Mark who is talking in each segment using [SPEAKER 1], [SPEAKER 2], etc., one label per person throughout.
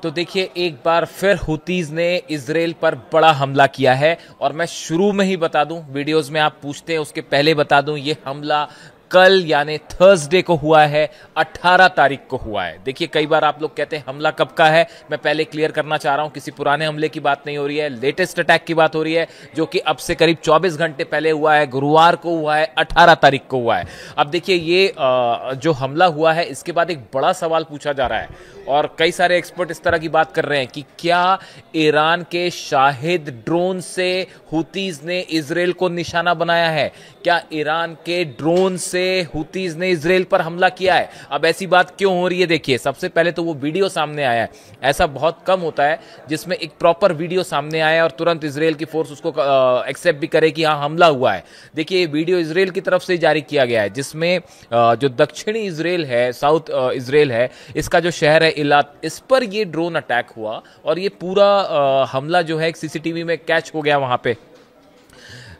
[SPEAKER 1] तो देखिए, एक बार फिर हुतीज ने इजराइल पर बड़ा हमला किया है। और मैं शुरू में ही बता दूं, वीडियोस में आप पूछते हैं उसके पहले बता दूं, ये हमला कल यानी थर्सडे को हुआ है, 18 तारीख को हुआ है। देखिए, कई बार आप लोग कहते हैं हमला कब का है, मैं पहले क्लियर करना चाह रहा हूं, किसी पुराने हमले की बात नहीं हो रही है, लेटेस्ट अटैक की बात हो रही है, जो कि अब से करीब 24 घंटे पहले हुआ है, गुरुवार को हुआ है, 18 तारीख को हुआ है। अब देखिए, ये जो हमला हुआ है, इसके बाद एक बड़ा सवाल पूछा जा रहा है और कई सारे एक्सपर्ट इस तरह की बात कर रहे हैं कि क्या ईरान के शाहिद ड्रोन से हुतीज ने इजराइल को निशाना बनाया है? क्या ईरान के ड्रोन से हुतीज ने इजराइल पर हमला किया है? अब ऐसी बात क्यों हो रही है? देखिए, सबसे पहले तो वो वीडियो सामने आया है। ऐसा बहुत कम होता है जिसमें एक प्रॉपर वीडियो सामने आया और तुरंत इजराइल की फोर्स उसको एक्सेप्ट भी करे कि हाँ, हमला हुआ है। देखिए, ये वीडियो इजराइल की तरफ से जारी किया गया है, जिसमें जो दक्षिणी इजराइल है, साउथ इजराइल है, इसका जो शहर है इलात, इस पर ये ड्रोन अटैक हुआ और ये पूरा हमला जो है सीसीटीवी में कैच हो गया। वहां पे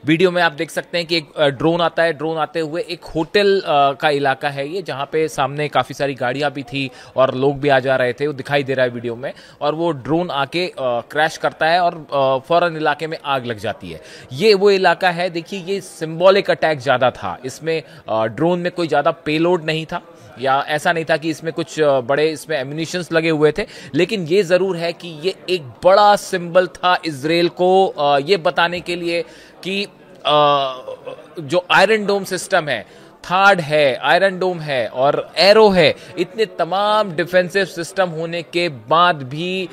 [SPEAKER 1] वीडियो में आप देख सकते हैं कि एक ड्रोन आता है, ड्रोन आते हुए एक होटल का इलाका है ये, जहां पे सामने काफ़ी सारी गाड़ियां भी थी और लोग भी आ जा रहे थे, वो दिखाई दे रहा है वीडियो में। और वो ड्रोन आके क्रैश करता है और फौरन इलाके में आग लग जाती है। ये वो इलाका है। देखिए, ये सिंबॉलिक अटैक ज़्यादा था, इसमें ड्रोन में कोई ज़्यादा पेलोड नहीं था, या ऐसा नहीं था कि इसमें कुछ बड़े इसमें एम्यूनिशंस लगे हुए थे। लेकिन ये ज़रूर है कि ये एक बड़ा सिंबल था इजराइल को ये बताने के लिए कि जो आयरन डोम सिस्टम है, थार्ड है, आयरन डोम है और एरो है, इतने तमाम डिफेंसिव सिस्टम होने के बाद भी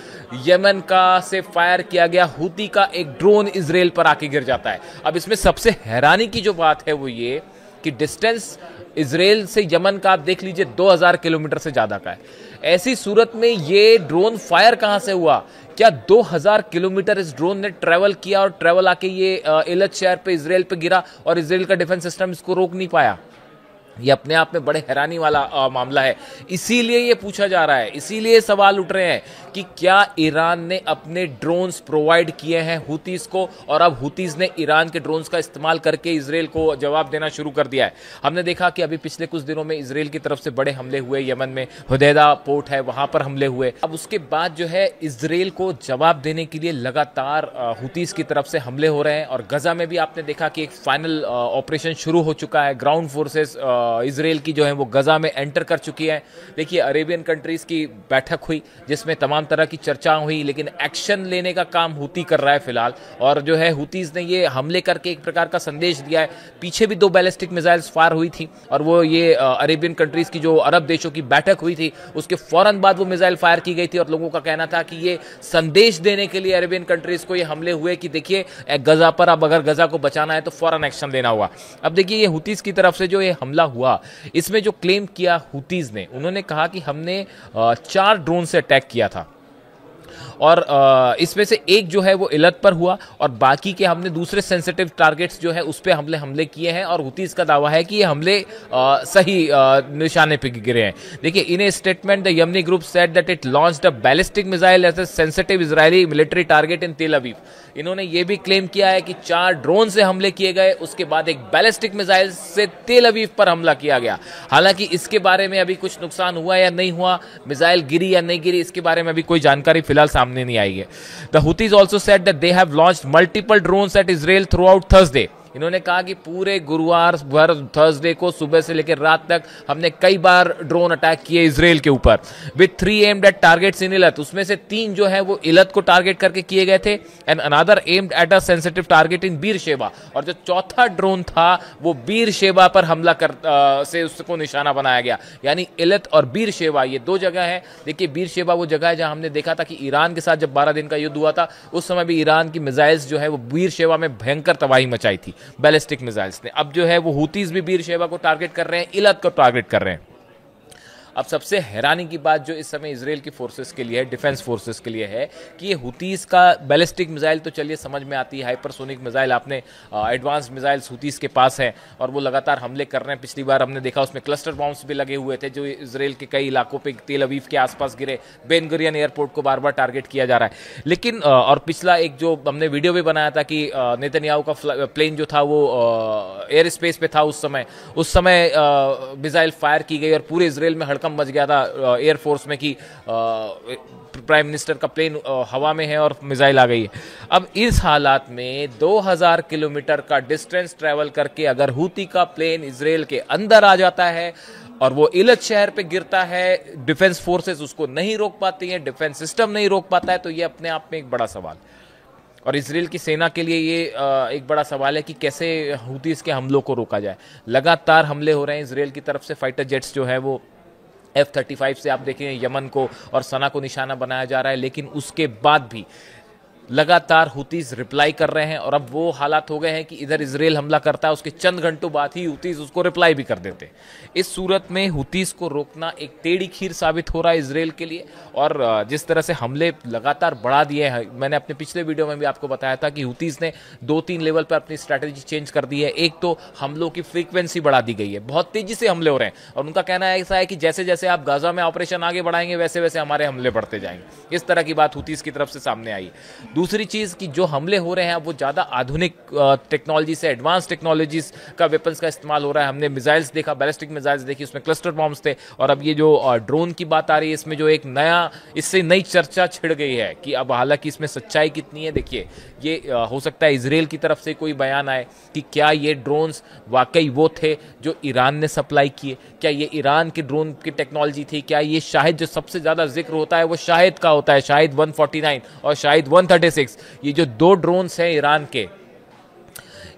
[SPEAKER 1] यमन का से फायर किया गया हुती का एक ड्रोन इजराइल पर आके गिर जाता है। अब इसमें सबसे हैरानी की जो बात है वो ये कि डिस्टेंस इजराइल से यमन का आप देख लीजिए 2000 किलोमीटर से ज्यादा का है। ऐसी सूरत में ये ड्रोन फायर कहां से हुआ? क्या 2000 किलोमीटर इस ड्रोन ने ट्रेवल किया और ट्रेवल आके ये इलत शहर पे इजराइल पे गिरा और इजराइल का डिफेंस सिस्टम इसको रोक नहीं पाया? ये अपने आप में बड़े हैरानी वाला मामला है। इसीलिए ये पूछा जा रहा है, इसीलिए सवाल उठ रहे हैं कि क्या ईरान ने अपने ड्रोन्स प्रोवाइड किए हैं हुतीज को, और अब हुतीज ने ईरान के ड्रोन्स का इस्तेमाल करके इजराइल को जवाब देना शुरू कर दिया है। हमने देखा कि अभी पिछले कुछ दिनों में इजराइल की तरफ से बड़े हमले हुए, यमन में हुदैदा पोर्ट है वहां पर हमले हुए। अब उसके बाद जो है इजराइल को जवाब देने के लिए लगातार हुतीज की तरफ से हमले हो रहे हैं। और गजा में भी आपने देखा कि एक फाइनल ऑपरेशन शुरू हो चुका है। ग्राउंड फोर्सेस इजराइल की जो है वो गजा में एंटर कर चुकी है। देखिए, अरेबियन कंट्रीज की बैठक हुई जिसमें तमाम तरह की चर्चा हुई, लेकिन एक्शन लेने का काम हुती कर रहा है फिलहाल। और जो है हुतीज ने ये हमले करके एक प्रकार का संदेश दिया है। पीछे भी 2 बैलिस्टिक मिसाइल्स फायर हुई थी और वो ये अरेबियन कंट्रीज की जो अरब देशों की बैठक हुई थी उसके फौरन बाद वो मिसाइल फायर की गई थी। और लोगों का कहना था कि ये संदेश देने के लिए अरेबियन कंट्रीज को ये हमले हुए कि देखिए, गजा पर अब अगर गजा को बचाना है तो फौरन एक्शन लेना हुआ। अब देखिए, ये हुतीज की तरफ से जो ये हमला हुआ, इसमें जो क्लेम किया हुतीज ने, उन्होंने कहा कि हमने 4 ड्रोन से अटैक किया था और इसमें से एक जो है वो इलत पर हुआ और बाकी के हमने दूसरे सेंसिटिव टारगेट्स जो है उस पे हमले किए हैं। और हुतीज का दावा है कि ये हमले सही निशाने पे गिरे हैं। देखिए, in a statement the Yemeni group said that it launched a ballistic missile at a sensitive Israeli military target in Tel Aviv. इन्होंने ये भी क्लेम किया है कि 4 ड्रोन से हमले किए गए, उसके बाद एक बैलिस्टिक मिसाइल से तेल अवीव पर हमला किया गया। हालांकि इसके बारे में अभी कुछ नुकसान हुआ या नहीं हुआ, मिसाइल गिरी या नहीं गिरी, इसके बारे में अभी कोई जानकारी फिलहाल सामने नहीं आई है। The Houthis also said that they have launched multiple drones at Israel throughout Thursday. इन्होंने कहा कि पूरे गुरुवार भर, थर्सडे को सुबह से लेकर रात तक हमने कई बार ड्रोन अटैक किए इजराइल के ऊपर। With 3 armed at targets in Eilat, उसमें से 3 जो है वो इलत को टारगेट करके किए गए थे। And another aimed at a sensitive target in Bir Sheba, और जो चौथा ड्रोन था वो बीर शेबा पर हमला से उसको निशाना बनाया गया। यानी इलत और बीर शेबा ये 2 जगह है। देखिए, बीर शेबा वो जगह है जहां हमने देखा था कि ईरान के साथ जब 12 दिन का युद्ध हुआ था, उस समय भी ईरान की मिसाइल्स जो है वो बीर शेबा में भयंकर तबाही मचाई थी बैलिस्टिक मिसाइल्स ने। अब जो है वो हुतीज भी बीर शेबा को टारगेट कर रहे हैं, इलत को टारगेट कर रहे हैं। अब सबसे हैरानी की बात जो इस समय इजराइल की फोर्सेस के लिए है, डिफेंस फोर्सेस के लिए है, कि ये हुतीज का बैलिस्टिक मिसाइल तो चलिए समझ में आती है, हाइपरसोनिक मिसाइल आपने एडवांस्ड मिसाइल्स हुतीज के पास है और वो लगातार हमले कर रहे हैं। पिछली बार हमने देखा उसमें क्लस्टर बॉम्ब्स भी लगे हुए थे जो इजराइल के कई इलाकों पे, तेल अवीव के आसपास गिरे। बेन गुरियन एयरपोर्ट को बार बार टारगेट किया जा रहा है। लेकिन और पिछला एक जो हमने वीडियो भी बनाया था कि नेतन्याहू का प्लेन जो था वो एयर स्पेस पे था, उस समय मिसाइल फायर की गई और पूरे इजराइल में हड़कंप हड़कंप मच गया था एयरफोर्स में कि प्राइम मिनिस्टर का प्लेन हवा में है और मिसाइल आ गई है। अब इस हालात में 2000 किलोमीटर का डिस्टेंस ट्रैवल करके अगर हूती का प्लेन इजराइल के अंदर आ जाता है और वो इलत शहर पे गिरता है, डिफेंस फोर्सेस उसको नहीं रोक पाती हैं, डिफेंस सिस्टम नहीं रोक पाता है, तो ये अपने आप में एक बड़ा सवाल। और इजराइल की सेना के लिए ये एक बड़ा सवाल है कि कैसे हूतीस के हमलों को रोका जाए। लगातार हमले हो रहे हैं इजराइल की तरफ से, फाइटर जेट्स जो है वो F-35 से आप देखें यमन को और सना को निशाना बनाया जा रहा है, लेकिन उसके बाद भी लगातार हुतीज रिप्लाई कर रहे हैं। और अब वो हालात हो गए हैं कि इधर इजराइल हमला करता है, उसके चंद घंटों बाद ही हुतीज उसको रिप्लाई भी कर देते हैं। इस सूरत में हुतीज को रोकना एक टेढ़ी खीर साबित हो रहा है इजराइल के लिए। और जिस तरह से हमले लगातार बढ़ा दिए हैं, मैंने अपने पिछले वीडियो में भी आपको बताया था कि हुतीज ने 2-3 लेवल पर अपनी स्ट्रैटेजी चेंज कर दी है। एक तो हमलों की फ्रीक्वेंसी बढ़ा दी गई है, बहुत तेजी से हमले हो रहे हैं, और उनका कहना ऐसा है कि जैसे जैसे आप गाजा में ऑपरेशन आगे बढ़ाएंगे वैसे वैसे हमारे हमले बढ़ते जाएंगे। इस तरह की बात हुतीज की तरफ से सामने आई। दूसरी चीज कि जो हमले हो रहे हैं वो ज्यादा आधुनिक टेक्नोलॉजी से, एडवांस टेक्नोलॉजीज का वेपन्स का इस्तेमाल हो रहा है। हमने मिसाइल्स देखा, बैलिस्टिक मिसाइल्स देखी, उसमें क्लस्टर बॉम्ब्स थे। और अब ये जो ड्रोन की बात आ रही है, इसमें जो एक इससे नई चर्चा छिड़ गई है कि अब हालांकि इसमें सच्चाई कितनी है। देखिए, ये हो सकता है इजराइल की तरफ से कोई बयान आए कि क्या ये ड्रोन्स वाकई वो थे जो ईरान ने सप्लाई किए, क्या ये ईरान के ड्रोन की टेक्नोलॉजी थी, क्या ये शाहिद, जो सबसे ज्यादा जिक्र होता है वो शाहिद का होता है, शाहिद 149 और शाहिद 136, ये जो 2 ड्रोन्स हैं ईरान के,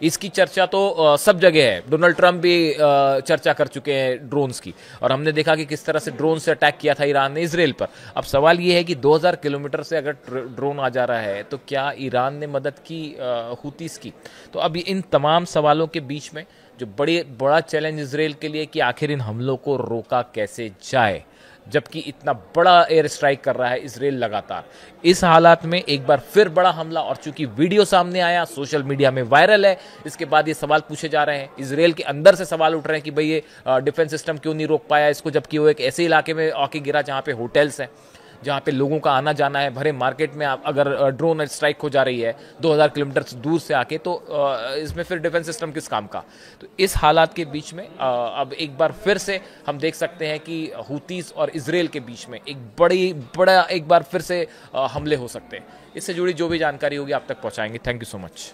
[SPEAKER 1] इसकी चर्चा तो सब जगह है। डोनाल्ड ट्रंप भी चर्चा कर चुके हैं ड्रोन्स की, और हमने देखा कि किस तरह से ड्रोन से अटैक किया था ईरान ने इजराइल पर। अब सवाल ये है कि 2000 किलोमीटर से अगर ड्रोन आ जा रहा है तो क्या ईरान ने मदद की हुतीस की? तो अब इन तमाम सवालों के बीच में जो बड़ा चैलेंज इजराइल के लिए कि आखिर इन हमलों को रोका कैसे जाए, जबकि इतना बड़ा एयर स्ट्राइक कर रहा है इजराइल लगातार। इस हालात में एक बार फिर बड़ा हमला, और चूंकि वीडियो सामने आया, सोशल मीडिया में वायरल है, इसके बाद ये सवाल पूछे जा रहे हैं, इजराइल के अंदर से सवाल उठ रहे हैं कि भाई ये डिफेंस सिस्टम क्यों नहीं रोक पाया इसको, जबकि वो एक ऐसे इलाके में आके गिरा जहां पे होटल्स हैं, जहाँ पे लोगों का आना जाना है, भरे मार्केट में अगर ड्रोन स्ट्राइक हो जा रही है 2000 किलोमीटर दूर से आके, तो इसमें फिर डिफेंस सिस्टम किस काम का? तो इस हालात के बीच में अब एक बार फिर से हम देख सकते हैं कि हुतीस और इजराइल के बीच में एक बड़ा एक बार फिर से हमले हो सकते हैं। इससे जुड़ी जो भी जानकारी होगी आप तक पहुँचाएंगे। Thank you so much.